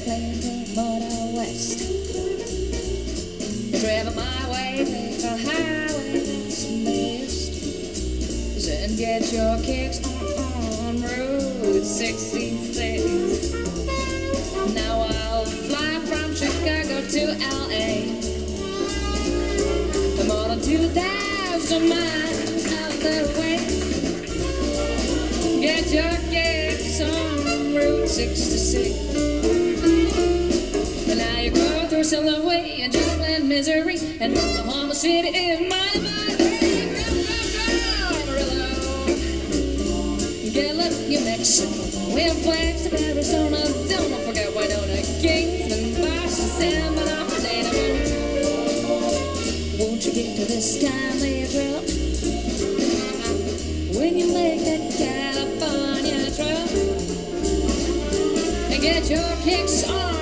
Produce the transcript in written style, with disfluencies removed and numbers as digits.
plane to Motor West. Travel my way, take a highway that's best, and get your kicks on Route 66. Now I'll fly from Chicago to LA, more than 2,000 miles out of the way. Get your kicks on Route 66. And now you go through Silverway and Joplin, Missouri, and Oklahoma City is my Get up, New Mexico, Wind Flags of Arizona, don't forget Winona, Kingston, Boston, San Bernardino. Won't you get to this time later when you make that California trip and get your kicks on